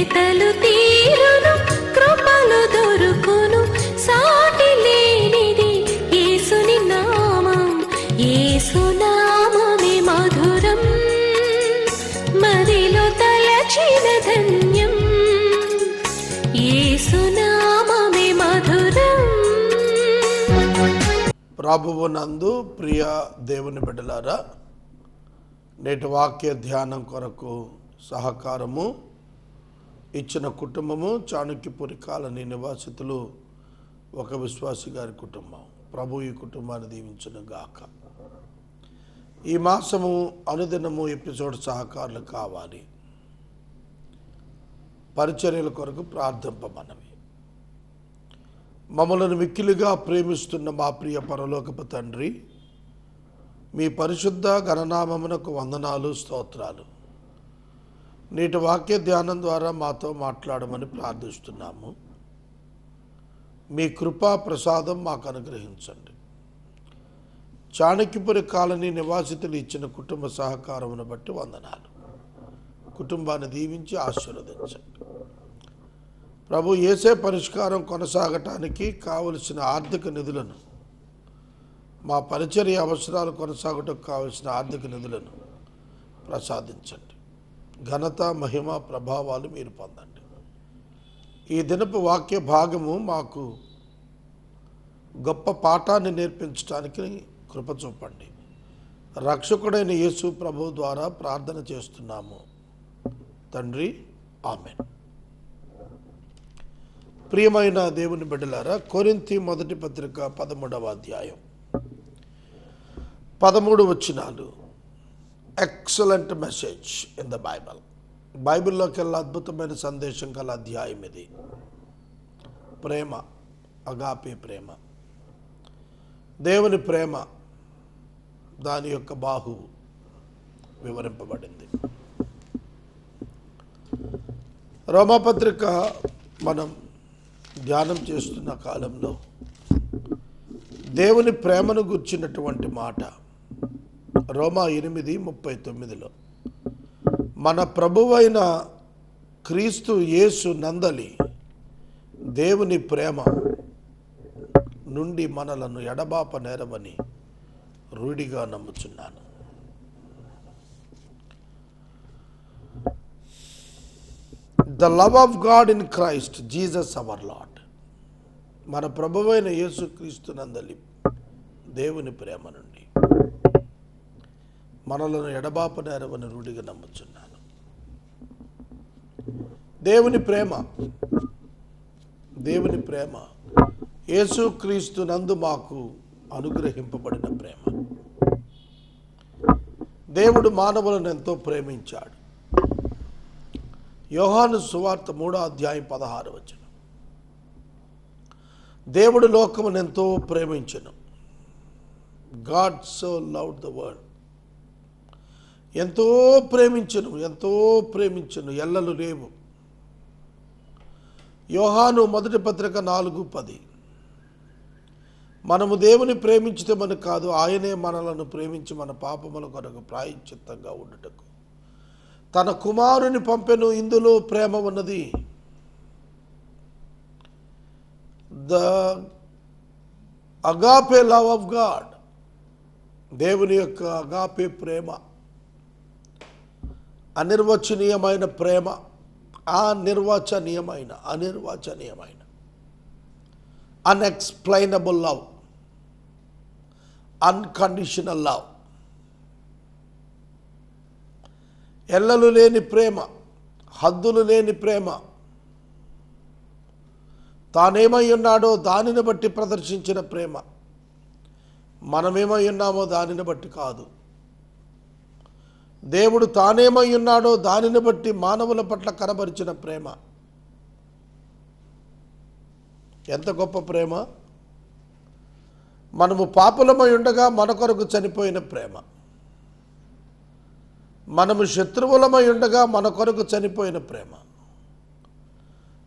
వెతలు తీరును, కృపలు దొరుకును, సాటి లేనిది యేసుని నామం. యేసునామమే మధురం, మదిలో తలచిన ధన్యం. యేసునామమే మధురం. ప్రభువు నందు ప్రియ దేవుని బిడ్డలారా, నేటి వాక్య ధ్యానం కొరకు సహకారము ఇచ్చిన కుటుంబము చాణక్యపురి కాలనీ నివాసితులు ఒక విశ్వాసి గారి కుటుంబం. ప్రభు ఈ కుటుంబాన్ని దీవించును గాక. ఈ మాసము అనుదినము ఎపిసోడ్ సహకారులు కావాలి. పరిచర్యల కొరకు ప్రార్థింపమనవి. మమ్మలను మిక్కిలిగా ప్రేమిస్తున్న మా ప్రియ పరలోకపు తండ్రి, మీ పరిశుద్ధ గణనామమునకు వందనాలు, స్తోత్రాలు. నేటి వాక్య ధ్యానం ద్వారా మాతో మాట్లాడమని ప్రార్థిస్తున్నాము. మీ కృపా ప్రసాదం మాకు అనుగ్రహించండి. చాణక్యపురి కాలనీ నివాసితులు ఇచ్చిన కుటుంబ సహకారమును బట్టి వందనాలు. కుటుంబాన్ని దీవించి ఆశీర్వదించండి. ప్రభు, యేసే పరిష్కారం కొనసాగటానికి కావలసిన ఆర్థిక నిధులను, మా పరిచర్య అవసరాలు కొనసాగటకు కావలసిన ఆర్థిక నిధులను ప్రసాదించండి. ఘనత, మహిమ, ప్రభావాలు మీరు పొందండి. ఈ దినపు వాక్య భాగము మాకు గొప్ప పాఠాన్ని నేర్పించడానికి కృప చూపండి. రక్షకుడైన యేసు ప్రభు ద్వారా ప్రార్థన చేస్తున్నాము తండ్రి, ఆమేన్. ప్రియమైన దేవుని బిడ్డలారా, కొరింథీ మొదటి పత్రిక 13వ అధ్యాయం 13 వచనాలు. Excellent message in the Bible. బైబిల్లోకెల్లా అద్భుతమైన సందేశం గల అధ్యాయం ఇది. ప్రేమ, అగాపే ప్రేమ, దేవుని ప్రేమ, దాని యొక్క బాహువు వివరింపబడింది. రోమాపత్రిక మనం ధ్యానం చేస్తున్న కాలంలో దేవుని ప్రేమను గుర్చినటువంటి మాట రోమా 8:39లో, మన ప్రభువైన క్రీస్తు యేసు నందలి దేవుని ప్రేమ నుండి మనలను ఎడబాప నేరవని రూఢిగా నమ్ముచున్నాను. The love of God in Christ Jesus our Lord. మన ప్రభువైన యేసు క్రీస్తు నందలి దేవుని ప్రేమ నుండి మనలను ఎడబాప నేరవని రూఢిగా నమ్ముచున్నాను. దేవుని ప్రేమ, దేవుని ప్రేమ యేసు క్రీస్తు నందు మాకు అనుగ్రహింపబడిన ప్రేమ. దేవుడు మానవులను ఎంతో ప్రేమించాడు. యోహాను సువార్త 3వ అధ్యాయం 16వ వచనం. దేవుడు లోకమును ఎంతో ప్రేమించెను. God so loved the world. ఎంతో ప్రేమించెను, ఎంతో ప్రేమించెను, ఎల్లలు లేవు. యోహాను మొదటి పత్రిక 4:10. మనము దేవుని ప్రేమించుతామని కాదు, ఆయనే మనలను ప్రేమించి మన పాపముల కొరకు ప్రాయశ్చిత్తంగా ఉండుటకు తన కుమారుని పంపెను. ఇందులో ప్రేమ ఉన్నది. The agape love of God, దేవుని యొక్క అగాపే ప్రేమ, అనిర్వచనీయమైన ప్రేమ, అనిర్వచనీయమైన అన్ఎక్స్ప్లెయినబుల్ లవ్, అన్కండిషనల్ లవ్, ఎల్లలు లేని ప్రేమ, హద్దులు లేని ప్రేమ, తానేమై ఉన్నాడో దానిని బట్టి ప్రదర్శించిన ప్రేమ, మనమేమై ఉన్నామో దానిని బట్టి కాదు. దేవుడు తానేమై ఉన్నాడో దానిని బట్టి మానవుల పట్ల కనబరిచిన ప్రేమ. ఎంత గొప్ప ప్రేమ! మనము పాపులమై ఉండగా మన కొరకు చనిపోయిన ప్రేమ. మనము శత్రువులమై ఉండగా మన కొరకు చనిపోయిన ప్రేమ.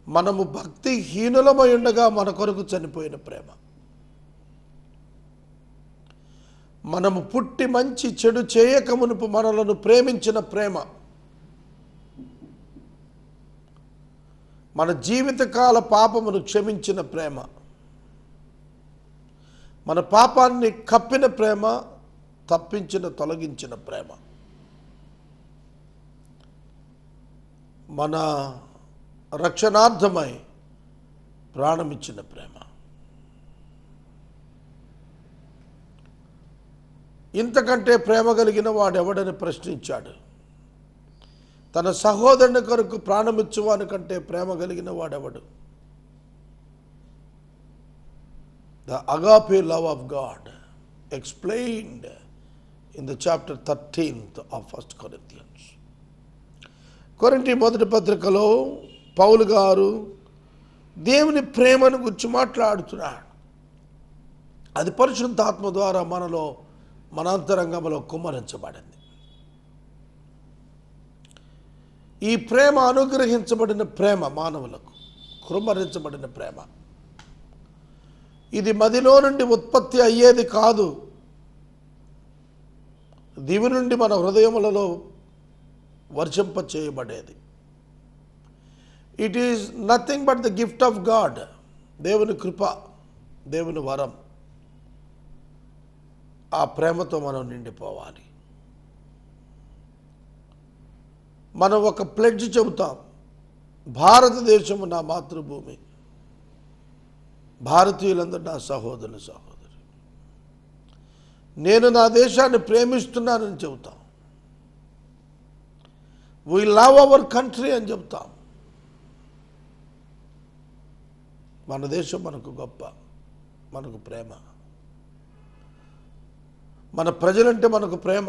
మనము భక్తిహీనులమై ఉండగా మన కొరకు చనిపోయిన ప్రేమ. మనము పుట్టి మంచి చెడు చేయక మునుపు మనలను ప్రేమించిన ప్రేమ. మన జీవితకాల పాపమును క్షమించిన ప్రేమ, మన పాపాన్ని కప్పిన ప్రేమ, తొలగించిన ప్రేమ, మన రక్షణార్థమై ప్రాణమిచ్చిన ప్రేమ. ఇంతకంటే ప్రేమ కలిగిన వాడెవడని ప్రశ్నించాడు. తన సహోదరుని కొరకు ప్రాణమిచ్చువాని కంటే ప్రేమ కలిగిన వాడెవడు? The agape love of God explained in the chapter 13th of 1 Corinthians. కొరింథీ మొదటి పత్రికలో పౌలు గారు దేవుని ప్రేమను గురించి మాట్లాడుతున్నాడు. అది పరిశుద్ధాత్మ ద్వారా మనలో, మన అంతరంగంలో కుమ్మరించబడింది. ఈ ప్రేమ అనుగ్రహించబడిన ప్రేమ, మానవులకు కుమ్మరించబడిన ప్రేమ. ఇది మదిలో నుండి ఉత్పత్తి అయ్యేది కాదు, దివి నుండి మన హృదయములలో వర్షింప చేయబడేది. It is nothing but the gift of God. దేవుని కృప, దేవుని వరం. ఆ ప్రేమతో మనం నిండిపోవాలి. మనం ఒక ప్లెడ్జ్ చెబుతాం, భారతదేశము నా మాతృభూమి, భారతీయులందరూ నా సహోదరులు, నేను నా దేశాన్ని ప్రేమిస్తున్నానని చెబుతాం. వీ లవ్ అవర్ కంట్రీ అని చెప్తాం. మన దేశం మనకు గొప్ప, మనకు ప్రేమ, మన ప్రజలంటే మనకు ప్రేమ.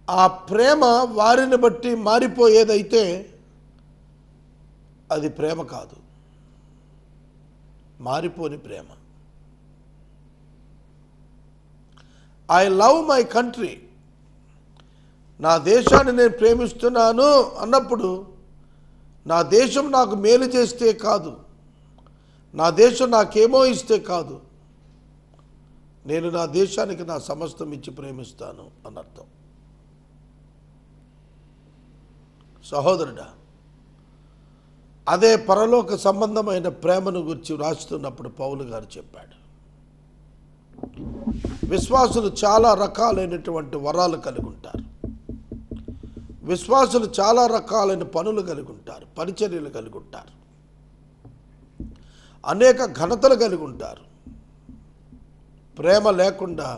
ఆ ప్రేమ వారిని బట్టి మారిపోయేదైతే అది ప్రేమ కాదు, మారిపోని ప్రేమ. ఐ లవ్ మై కంట్రీ, నా దేశాన్ని నేను ప్రేమిస్తున్నాను అన్నప్పుడు నా దేశం నాకు మేలు చేస్తే కాదు, నా దేశం నాకేమో ఇస్తే కాదు, నేను నా దేశానికి నా సమస్తం ఇచ్చి ప్రేమిస్తాను అన్నర్థం. సహోదరుడా, అదే పరలోక సంబంధమైన ప్రేమను గురించి రాస్తున్నప్పుడు పౌలు గారు చెప్పాడు, విశ్వాసులు చాలా రకాలైనటువంటి వరాలు కలిగి ఉంటారు, విశ్వాసులు చాలా రకాలైన పనులు కలిగి ఉంటారు, పరిచర్యలు కలిగి ఉంటారు, అనేక ఘనతలు కలిగి ఉంటారు. ప్రేమ లేకుండా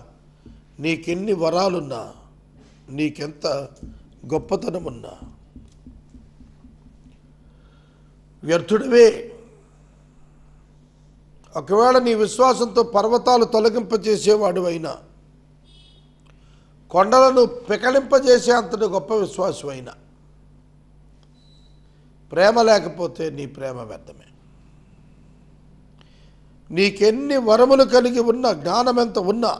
నీకెన్ని వరాలున్నా, నీకెంత గొప్పతనమున్నా వ్యర్థుడివే. ఒకవేళ నీ విశ్వాసంతో పర్వతాలు తొలగింపజేసేవాడు అయినా, కొండలను పెకలింపజేసే అంతటి గొప్ప విశ్వాసం అయినా, ప్రేమ లేకపోతే నీ ప్రేమ వ్యర్థమే. నీకెన్ని వరములు కలిగి ఉన్నా, జ్ఞానం ఎంత ఉన్నా,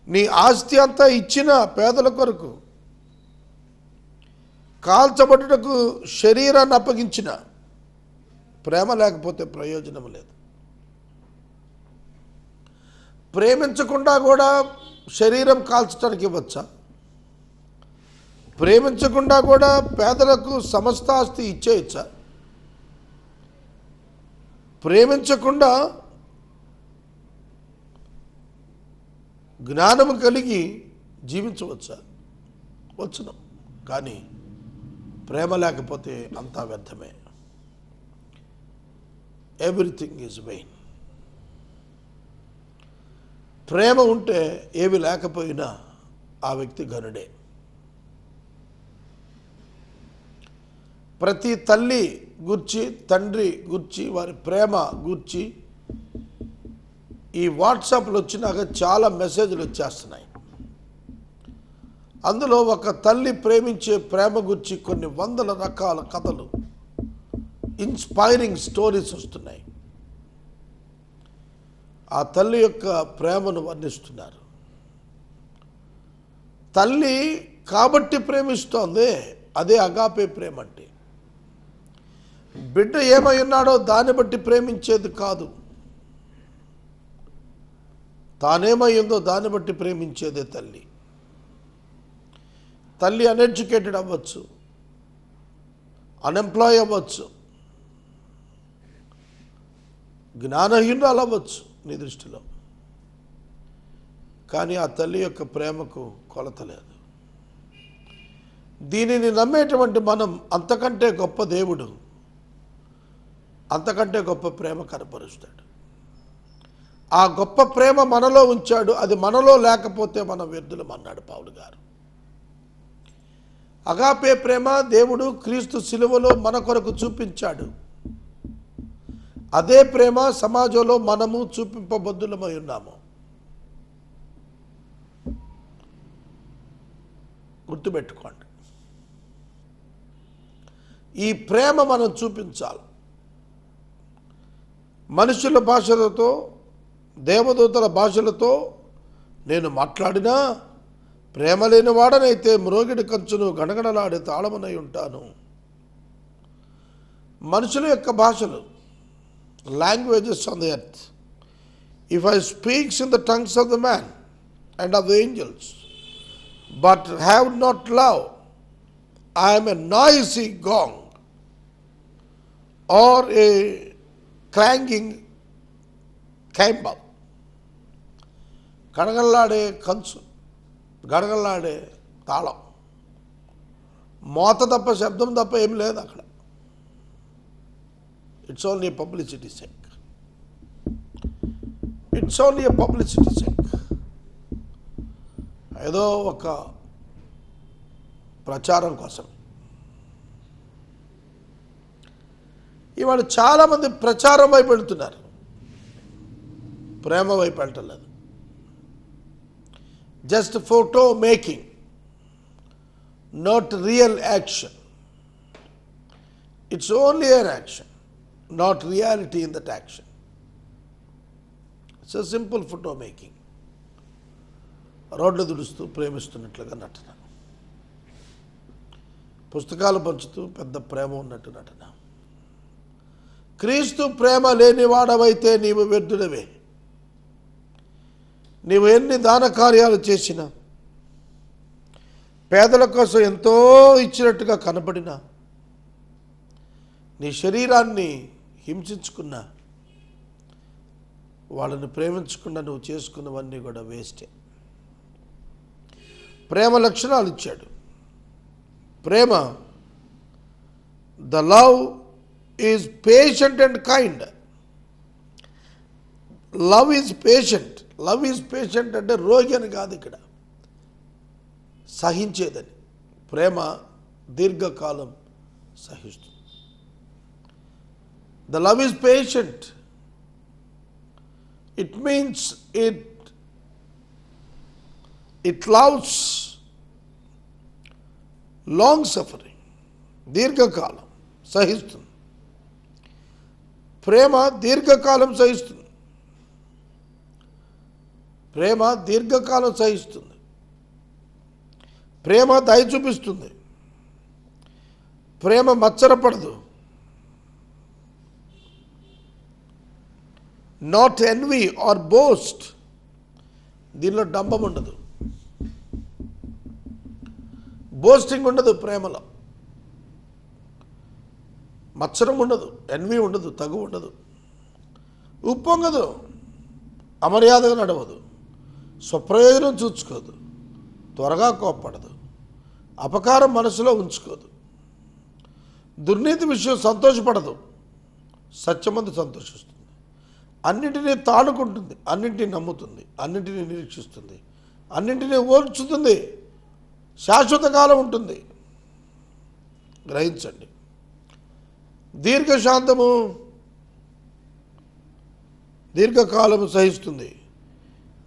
నీ ఆస్తి అంతా ఇచ్చిన పేదల కొరకు, కాల్చబడుటకు శరీరాన్ని అప్పగించిన, ప్రేమ లేకపోతే ప్రయోజనం లేదు. ప్రేమించకుండా కూడా శరీరం కాల్చడానికి ఇవ్వచ్చా? ప్రేమించకుండా కూడా పేదలకు సమస్త ఆస్తి ఇచ్చేయచ్చా? ప్రేమించకుండా జ్ఞానము కలిగి జీవించవచ్చా? వచ్చును. కానీ ప్రేమ లేకపోతే అంతా వ్యర్థమే. Everything is vein. ప్రేమ ఉంటే ఏవి లేకపోయినా ఆ వ్యక్తి ఘనుడే. ప్రతి తల్లి గూర్చి, తండ్రి గూర్చి, వారి ప్రేమ గూర్చి ఈ వాట్సాప్లో వచ్చినాక చాలా మెసేజ్లు వచ్చేస్తున్నాయి. అందులో ఒక తల్లి ప్రేమించే ప్రేమ గురించి కొన్ని వందల రకాల కథలు, ఇన్స్పైరింగ్ స్టోరీస్ వస్తున్నాయి. ఆ తల్లి యొక్క ప్రేమను వర్ణిస్తున్నారు. తల్లి కాబట్టి ప్రేమిస్తోంది, అదే అగాపే ప్రేమ అంటే. బిడ్డ ఏమై ఉన్నాడో దాన్ని బట్టి ప్రేమించేది కాదు, తానేమై ఉందో దాన్ని బట్టి ప్రేమించేదే తల్లి. తల్లి అన్ఎడ్యుకేటెడ్ అవ్వచ్చు, అన్ఎంప్లాయ్ అవ్వచ్చు, జ్ఞానహీనురాలు అవ్వచ్చు నీ దృష్టిలో, కానీ ఆ తల్లి యొక్క ప్రేమకు కొలత లేదు. దీనిని నమ్మేటువంటి మనం అంతకంటే గొప్ప దేవుడు, అంతకంటే గొప్ప ప్రేమ కనపరుస్తాడు. ఆ గొప్ప ప్రేమ మనలో ఉంచాడు. అది మనలో లేకపోతే మనం వ్యర్థులం అన్నాడు పౌలు గారు. అగాపే ప్రేమ దేవుడు క్రీస్తు శిలువలో మన కొరకు చూపించాడు. అదే ప్రేమ సమాజంలో మనము చూపింపబద్దులమై ఉన్నాము. గుర్తుపెట్టుకోండి, ఈ ప్రేమ మనం చూపించాలి. మనుషుల భాషలతో, దేవదూతల భాషలతో నేను మాట్లాడినా ప్రేమ లేని వాడనైతే మ్రోగిడి కంచును గణగణలాడే తాళమునై ఉంటాను. మనుషుల యొక్క భాషలు, languages on the earth. If I speaks in the tongues of the man and of the angels but have not love, I am a noisy gong or a clanging cymbal. గడగడలాడే కంచు, గడగడలాడే తాళం, మోత తప్ప, శబ్దం తప్ప ఏం లేదు అక్కడ. It's only publicity sake. It's only a publicity sake. ఏదో ఒక ప్రచారం కోసం. ఇవాళ చాలామంది ప్రచారం వైపు వెళ్తున్నారు, ప్రేమ వైపు వెళ్ళలేదు. Just photo making, not real action. It's only an action, not reality in that action. It's a simple photo making. రోడ్లు దుడుస్తూ ప్రేమిస్తున్నట్లుగా నటన, పుస్తకాలు పంచుతూ పెద్ద ప్రేమ ఉన్నట్టు నటన. క్రీస్తు ప్రేమ లేనివాడవైతే నీవు వ్యర్థుడవే. నీవు ఎన్ని దాన కార్యాలు చేసినా, పేదల కోసం ఎంతో ఇచ్చినట్టుగా కనపడినా, నీ శరీరాన్ని హింసించుకున్నా, వాళ్ళని ప్రేమించకుండా నువ్వు చేసుకున్నవన్నీ కూడా వేస్టే. ప్రేమ లక్షణాలు ఇచ్చాడు. ప్రేమ, the love is patient and kind. Love is patient. Love is patient అంటే రోగి అని కాదు ఇక్కడ, సహించేదని. ప్రేమ దీర్ఘకాలం సహిస్తుంది. The love is patient. It means it loves long suffering. దీర్ఘకాలం సహిస్తుంది. ప్రేమ దీర్ఘకాలం సహిస్తుంది. ప్రేమ దీర్ఘకాలం సహిస్తుంది. ప్రేమ దయ చూపిస్తుంది. ప్రేమ మత్సరపడదు. Not envy or boast. దీనిలో డంబం ఉండదు, బోస్టింగ్ ఉండదు. ప్రేమలో మత్సరం ఉండదు, ఎన్వీ ఉండదు, తగు ఉండదు, ఉప్పొంగదు, అమర్యాదగా నడవదు, స్వప్రయోజనం చూసుకోదు, త్వరగా కోప్పడదు, అపకారం మనసులో ఉంచుకోదు, దుర్నీతి విషయం సంతోషపడదు, సత్యమందు సంతోషిస్తుంది, అన్నింటినీ తాడుకుంటుంది, అన్నింటినీ నమ్ముతుంది, అన్నింటినీ నిరీక్షిస్తుంది, అన్నింటినీ ఓర్చుతుంది, శాశ్వత కాలం ఉంటుంది. గ్రహించండి. దీర్ఘశాంతము, దీర్ఘకాలము సహిస్తుంది,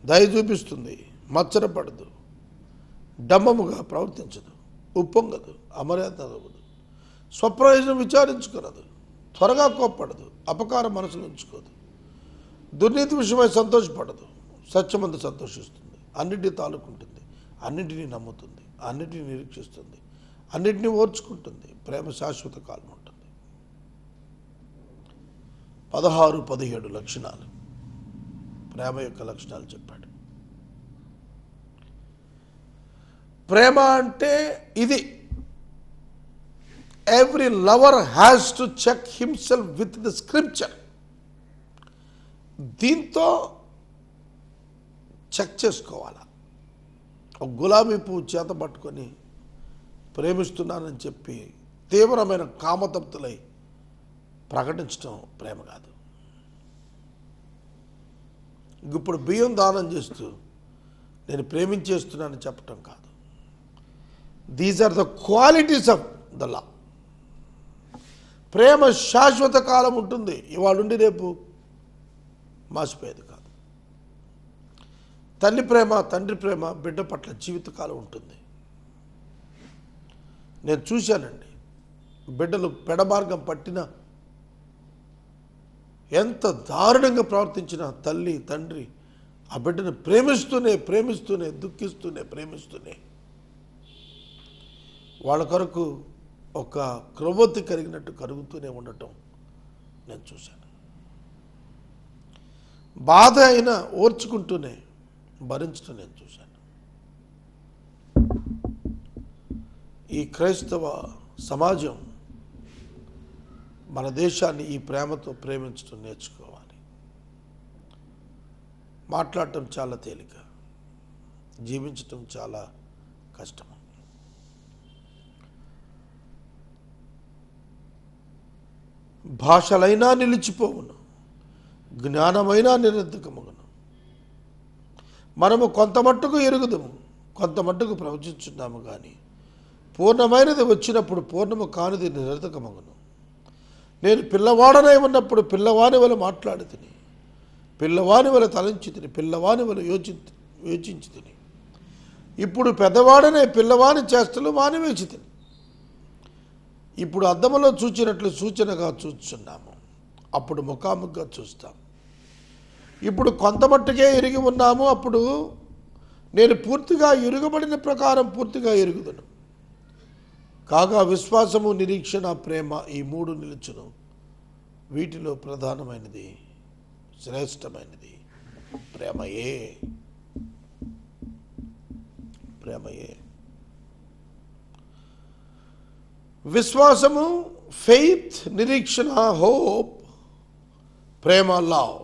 దయ చూపిస్తుంది, మత్సరపడదు, డంబముగా ప్రవర్తించదు, ఉప్పొంగదు, అమర్యాద అవ్వదు, స్వప్రయోజనం విచారించుకున్నదు, త్వరగా కోప్పడదు, అపకారం మనసులో ఉంచుకోదు, దుర్నీతి విషయమై సంతోషపడదు, సత్యమందు సంతోషిస్తుంది, అన్నింటినీ తాలుకుంటుంది, అన్నింటినీ నమ్ముతుంది, అన్నింటినీ నిరీక్షిస్తుంది, అన్నింటినీ ఓర్చుకుంటుంది. ప్రేమ శాశ్వత కాలం ఉంటుంది. 16-17 లక్షణాలు, ప్రేమ యొక్క లక్షణాలు చెప్పాడు. ప్రేమ అంటే ఇది. Every lover has to check himself with the scripture. దీంతో చెక్ చేసుకోవాలా. ఒక గులాబీ పువ్వు చేత పట్టుకొని ప్రేమిస్తున్నానని చెప్పి తీవ్రమైన కామతప్తులై ప్రకటించడం ప్రేమ కాదు. ఇప్పుడు బియ్యం దానం చేస్తూ నేను ప్రేమించేస్తున్నానని చెప్పటం కాదు. These are the qualities of the love. ప్రేమ శాశ్వత కాలం ఉంటుంది, ఇవాళ ఉండి రేపు మాసిపోయేది కాదు. తల్లి ప్రేమ, తండ్రి ప్రేమ బిడ్డ పట్ల జీవితకాలం ఉంటుంది. నేను చూశానండి, బిడ్డలు పెడమార్గం పట్టిన ఎంత దారుణంగా ప్రవర్తించిన తల్లి తండ్రి ఆ బిడ్డను ప్రేమిస్తూనే దుఃఖిస్తూనే వాళ్ళ కొరకు ఒక క్రొవ్వొత్తి కరిగినట్టు కరుగుతూనే ఉండటం నేను చూశాను. బాధ అయినా ఓర్చుకుంటూనే భరించడం నేను చూశాను. ఈ క్రైస్తవ సమాజం మన దేశాన్ని ఈ ప్రేమతో ప్రేమించడం నేర్చుకోవాలి. మాట్లాడటం చాలా తేలిక, జీవించటం చాలా కష్టం. భాషలైనా నిలిచిపోవును, జ్ఞానమైనా నిరర్ధకమగును. మనము కొంత మట్టుకు ఎరుగుదము, కొంత మట్టుకు ప్రవచించున్నాము, కానీ పూర్ణమైనది వచ్చినప్పుడు పూర్ణము కానిది నిరర్ధకమగును. నేను పిల్లవాడనై ఉన్నప్పుడు పిల్లవాని వల్ల మాట్లాడి తిని, పిల్లవాని వల్ల తలంచి తిని, పిల్లవాని వల్ల యోచించి తిని. ఇప్పుడు పెద్దవాడనే పిల్లవాని చేష్టలు మానివేసి తిని. ఇప్పుడు అద్దములో చూచినట్లు సూచనగా చూస్తున్నాము, అప్పుడు ముఖాముఖిగా చూస్తాం. ఇప్పుడు కొంత మట్టుకే ఎరిగి ఉన్నాము, అప్పుడు నేను పూర్తిగా ఎరుగబడిన ప్రకారం పూర్తిగా ఎరుగుదను. కాగా విశ్వాసము, నిరీక్షణ, ప్రేమ ఈ మూడు నిలుచును. వీటిలో ప్రధానమైనది, శ్రేష్టమైనది ప్రేమయే. విశ్వాసము, ఫెయిత్, నిరీక్షణ, hope, Prema, love.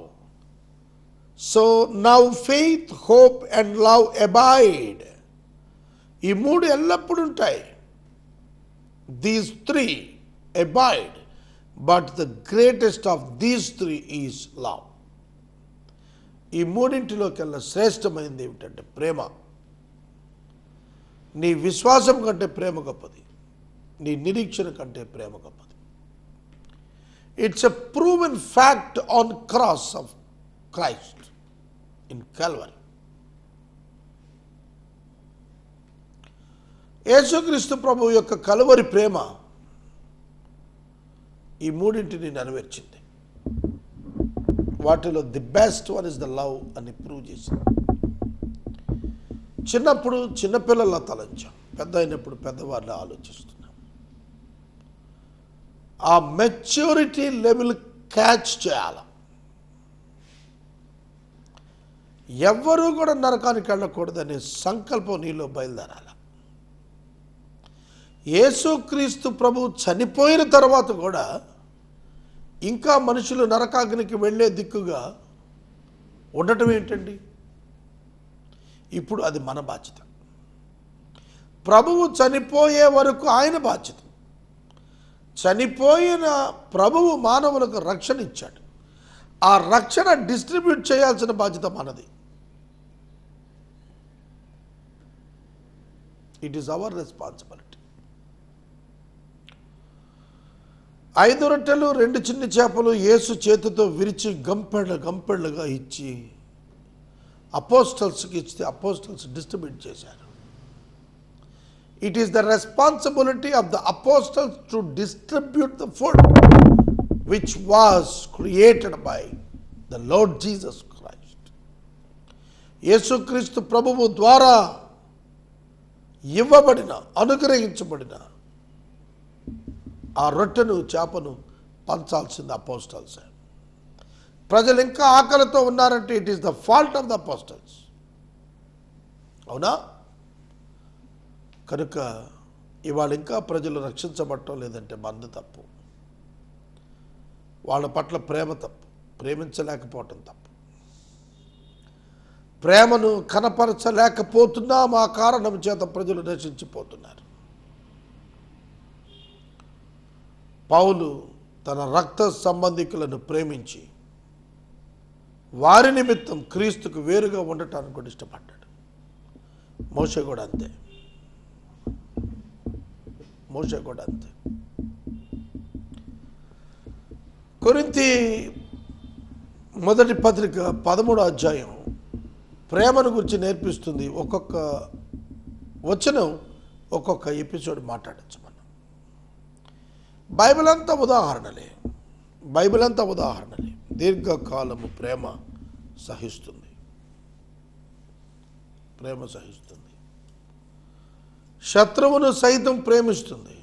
So now faith, hope and love abide. ఈ మూడు ఎల్లప్పుడూ ఉంటాయి. These three abide, but the greatest of these three is love. ఈ మూడింటిలోకెల్లా శ్రేష్టమైనది ఏమిటంటే ప్రేమ. నీ విశ్వాసం కంటే ప్రేమ గొప్పది, నీ నిరీక్షణ కంటే ప్రేమ గొప్పది. It's a proven fact on cross of Christ in Calvary. యేసుక్రీస్తు ప్రభువు యొక్క కలువరి ప్రేమ ఈ మూడింటిని నెరవేర్చింది. వాటిలో the best one is the love అని ప్రూవ్ చేసింది. చిన్నప్పుడు చిన్నపిల్లల తలంచాం, పెద్ద అయినప్పుడు పెద్దవాళ్ళ ఆలోచిస్తున్నాం. ఆ మెచ్యూరిటీ లెవెల్ క్యాచ్ చేయాలి. ఎవ్వరూ కూడా నరకానికి వెళ్ళకూడదనే సంకల్పం నీలో బయలుదేరాలి. యేసుక్రీస్తు ప్రభు చనిపోయిన తర్వాత కూడా ఇంకా మనుషులు నరకాగ్నికి వెళ్ళే దిక్కుగా ఉండటం ఏంటండి? ఇప్పుడు అది మన బాధ్యత. ప్రభువు చనిపోయే వరకు ఆయన బాధ్యత. చనిపోయిన ప్రభువు మానవులకు రక్షణ ఇచ్చాడు. ఆ రక్షణ డిస్ట్రిబ్యూట్ చేయాల్సిన బాధ్యత మనది. It is our responsibility. 5 రొట్టెలు 2 చిన్న చేపలు యేసు చేతితో విరిచి గంపెళ్ళగా ఇచ్చి అపోస్టల్స్కి ఇస్తే అపోస్టల్స్ డిస్ట్రిబ్యూట్ చేశారు. It is the responsibility of the apostles to distribute the food which was created by the lord Jesus Christ. యేసుక్రీస్తు ప్రభువు ద్వారా ఇవ్వబడిన, అనుగ్రహించబడిన ఆ రొట్టెను చేపను పంచాల్సింది అపోస్టల్స్. ప్రజలు ఇంకా ఆకలితో ఉన్నారంటే it is the fault of the apostles. అవునా? కనుక ఇవాళ ఇంకా ప్రజలు రక్షించబడటం లేదంటే మంది తప్పు, వాళ్ళ పట్ల ప్రేమ తప్పు, ప్రేమించలేకపోవటం తప్పు, ప్రేమను కనపరచలేకపోతున్నాం. ఆ కారణం చేత ప్రజలు నశించిపోతున్నారు. పౌలు తన రక్త సంబంధికులను ప్రేమించి వారి నిమిత్తం క్రీస్తుకు వేరుగా ఉండటానికి కూడా ఇష్టపడ్డాడు. మోషే కూడా అంతే. కొరింథీ మొదటి పత్రిక 13వ అధ్యాయం ప్రేమను గురించి నేర్పిస్తుంది. ఒక్కొక్క వచనం ఒక్కొక్క ఎపిసోడ్ మాట్లాడచ్చు మనం. బైబిల్ అంతా ఉదాహరణలే. దీర్ఘకాలము ప్రేమ సహిస్తుంది. శత్రువును సైతం ప్రేమిస్తుంది,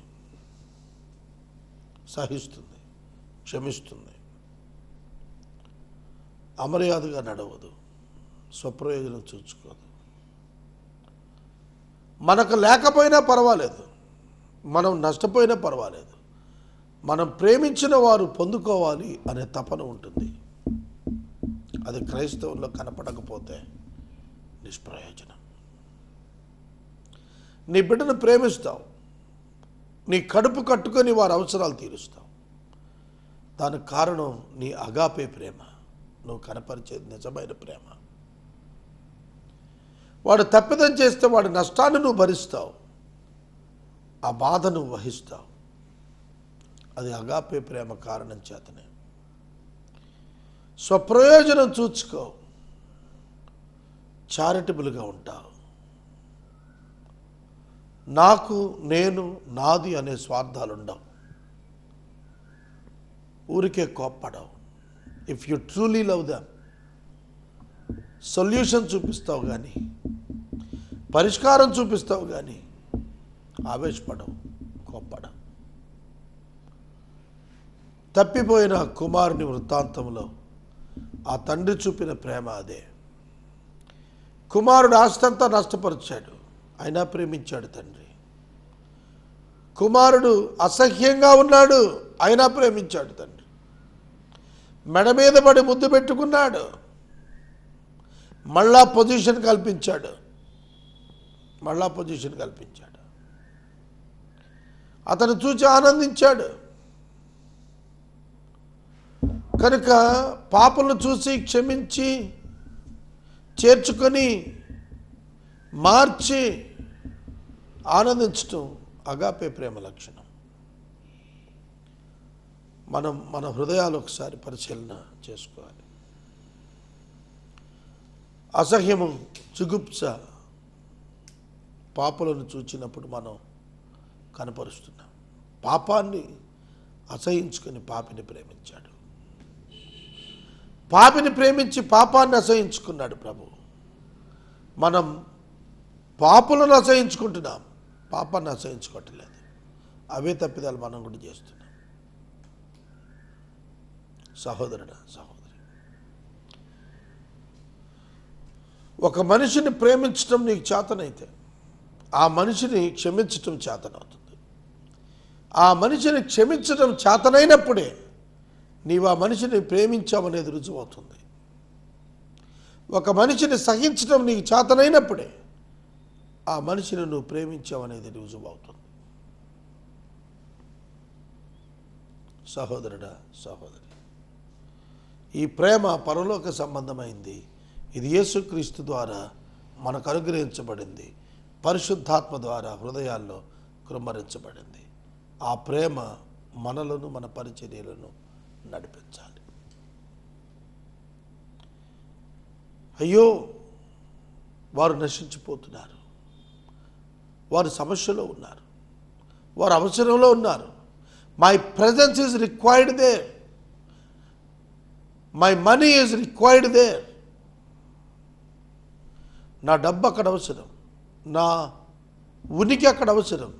సహిస్తుంది, క్షమిస్తుంది. అమర్యాదగా నడవదు, స్వప్రయోజనం చూసుకోదు. మనకు లేకపోయినా పర్వాలేదు, మనం నష్టపోయినా పర్వాలేదు, మనం ప్రేమించిన వారు పొందుకోవాలి అనే తపన ఉంటుంది. అది క్రైస్తవుల్లో కనపడకపోతే నిష్ప్రయోజనం. నీ బిడ్డను ప్రేమిస్తావు, నీ కడుపు కట్టుకొని వారి అవసరాలు తీరుస్తావు. దానికి కారణం నీ అగాపే ప్రేమ, నువ్వు కనపరిచేది నిజమైన ప్రేమ. వాడు తప్పిదం చేస్తే వాడి నష్టాన్ని నువ్వు భరిస్తావు, ఆ బాధ నువ్వు వహిస్తావు. అది అగాపే ప్రేమ కారణం చేతనే. స్వప్రయోజనం చూసుకో, చారిటబుల్గా ఉంటావు. నాకు, నేను, నాది అనే స్వార్థాలు ఉండవు. ఊరికే కోప్పడవు. If you truly love them, solution చూపిస్తావు కానీ, పరిష్కారం చూపిస్తావు కానీ ఆవేశపడవు, కోప్పడవు. తప్పిపోయిన కుమారుని వృత్తాంతంలో ఆ తండ్రి చూపిన ప్రేమ అదే. కుమారుడు ఆస్తంతా నష్టపరిచాడు, అయినా ప్రేమించాడు తండ్రి. కుమారుడు అసహ్యంగా ఉన్నాడు, అయినా ప్రేమించాడు తండ్రి. మెడ మీద పడి ముద్దు పెట్టుకున్నాడు, మళ్ళా పొజిషన్ కల్పించాడు. అతను చూసి ఆనందించాడు. కనుక పాపలను చూసి క్షమించి చేర్చుకొని మార్చి ఆనందించటం అగాపే ప్రేమ లక్షణం. మనం మన హృదయాలు ఒకసారి పరిశీలన చేసుకోవాలి. అసహ్యము, చుగుప్స పాపలను చూచినప్పుడు మనం కనపరుస్తున్నాం. పాపాన్ని అసహించుకొని పాపిని ప్రేమించాడు. పాపిని ప్రేమించి పాపాన్ని అసహించుకున్నాడు ప్రభు. మనం పాపులను అసహించుకుంటున్నాం, పాపాన్ని అసహించుకోవట్లేదు. అవే తప్పిదాలు మనం కూడా చేస్తున్నాం. సహోదరుడా, సహోదరి, ఒక మనిషిని ప్రేమించడం నీకు చేతనైతే ఆ మనిషిని క్షమించటం చేతనవుతుంది. ఆ మనిషిని క్షమించడం చేతనైనప్పుడే నీవు ఆ మనిషిని ప్రేమించావనేది రుజువవుతుంది. ఒక మనిషిని సహించడం నీకు చేతనైనప్పుడే ఆ మనిషిని నువ్వు ప్రేమించావనేది రుజువవుతుంది. సహోదరుడా, సహోదరి, ఈ ప్రేమ పరలోక సంబంధమైంది. ఇది యేసుక్రీస్తు ద్వారా మనకు అనుగ్రహించబడింది, పరిశుద్ధాత్మ ద్వారా హృదయాల్లో కృమ్మరించబడింది. ఆ ప్రేమ మనలను, మన పరిచర్యలను నడిపించాలి. అయ్యో, వారు నశించిపోతున్నారు, వారు సమస్యలో ఉన్నారు, వారు అవసరంలో ఉన్నారు. My presence is required there, my money is required there. నా డబ్బు అక్కడ అవసరం, నా ఉనికి అక్కడ అవసరం.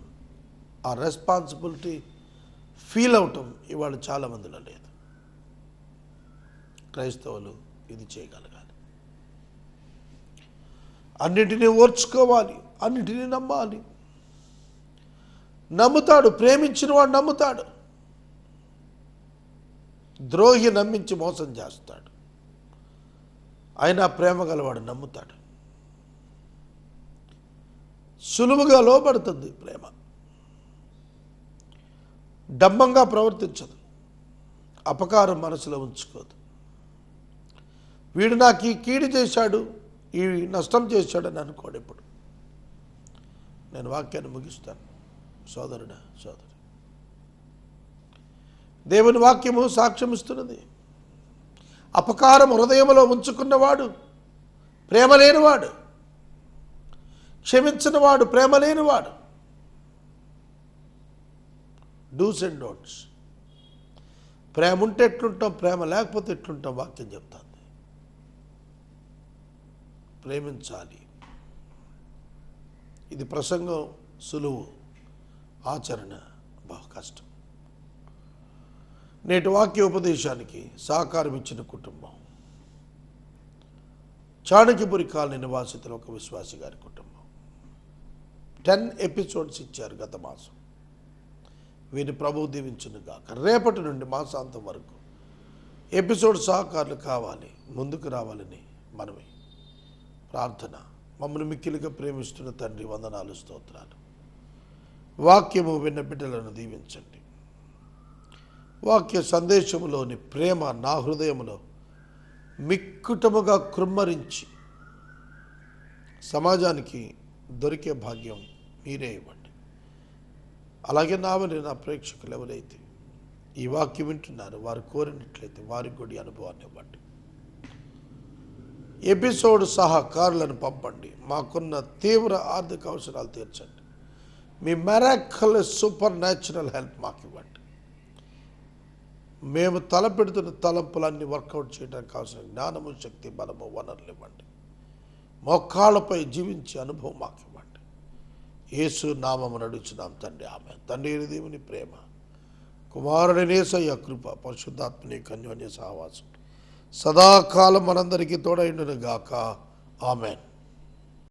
ఆ రెస్పాన్సిబిలిటీ ఫీల్ అవటం ఇవాళ చాలామందిలో లేదు. క్రైస్తవులు ఇది చేయగలగాలి. అన్నిటినీ ఓర్చుకోవాలి, అన్నిటినీ నమ్మాలి. నమ్ముతాడు, ప్రేమించిన వాడు నమ్ముతాడు. ద్రోహి నమ్మించి మోసం చేస్తాడు, అయినా ప్రేమ గలవాడు నమ్ముతాడు. సులువుగా లోబడుతుంది ప్రేమ, డంబంగా ప్రవర్తించదు, అపకారం మనసులో ఉంచుకోదు. వీడు నాకు ఈ కీడు చేశాడు, ఈ నష్టం చేశాడని అనుకోడు. ఇప్పుడు నేను వాక్యాన్ని ముగిస్తాను. సోదరుడా, సోదరు, దేవుని వాక్యము సాక్ష్యం ఇస్తున్నది. అపకారం హృదయంలో ఉంచుకున్నవాడు ప్రేమ లేనివాడు, క్షమించినవాడు ప్రేమ లేనివాడు. Dos and don'ts. ప్రేమ ఉంటే ఎట్లుంటాం, ప్రేమ లేకపోతే ఎట్లుంటాం వాక్యం చెప్తాను. ప్రేమించాలి. ఇది ప్రసంగం సులువు, ఆచరణ బహు కష్టం. నేటి వాక్య ఉపదేశానికి సహకారం ఇచ్చిన కుటుంబం చాణక్యపురి కాలనీ నివాసితులు ఒక విశ్వాసి గారి కుటుంబం. 10 ఎపిసోడ్స్ ఇచ్చారు గత మాసం. వీరిని ప్రభువు దీవించునుగాక. రేపటి నుండి మాసాంతం వరకు ఎపిసోడ్ సహకారులు కావాలి, ముందుకు రావాలని మనమే ప్రార్థన. మమ్మల్ని మిక్కిలిగా ప్రేమిస్తున్న తండ్రి, వందనాలు, స్తోత్రాలు. వాక్యము విన్న బిడ్డలను దీవించండి. వాక్య సందేశములోని ప్రేమ నా హృదయములో మిక్కుటముగా కృమ్మరించి సమాజానికి దొరికే భాగ్యం మీరే ఇవ్వండి. అలాగే నా ప్రేక్షకులు ఎవరైతే ఈ వాక్యం వింటున్నారో వారు కోరినట్లయితే వారికి కూడా అనుభవాన్ని ఇవ్వండి. ఎపిసోడ్ సహకారులను పంపండి. మాకున్న తీవ్ర ఆర్థిక అవసరాలు తీర్చండి. మీ మెరాక్యులస్ సూపర్ న్యాచురల్ హెల్ప్ మాకు ఇవ్వండి. మేము తలపెడుతున్న తలంపులన్నీ వర్కౌట్ చేయడానికి కావాల్సిన జ్ఞానము, శక్తి, బలము, వనరులు ఇవ్వండి. మోకాళ్ళపై జీవించే అనుభవం మాకు ఇవ్వండి. యేసు నామమున అడుగుచున్నాం తండ్రి, ఆమేన్. తండ్రి దేవుని ప్రేమ, కుమారుని యేసయ్య కృప, పరిశుద్ధాత్మని అన్యోన్య సహవాసం సదాకాలం మనందరికీ తోడైండును గాక. ఆమేన్.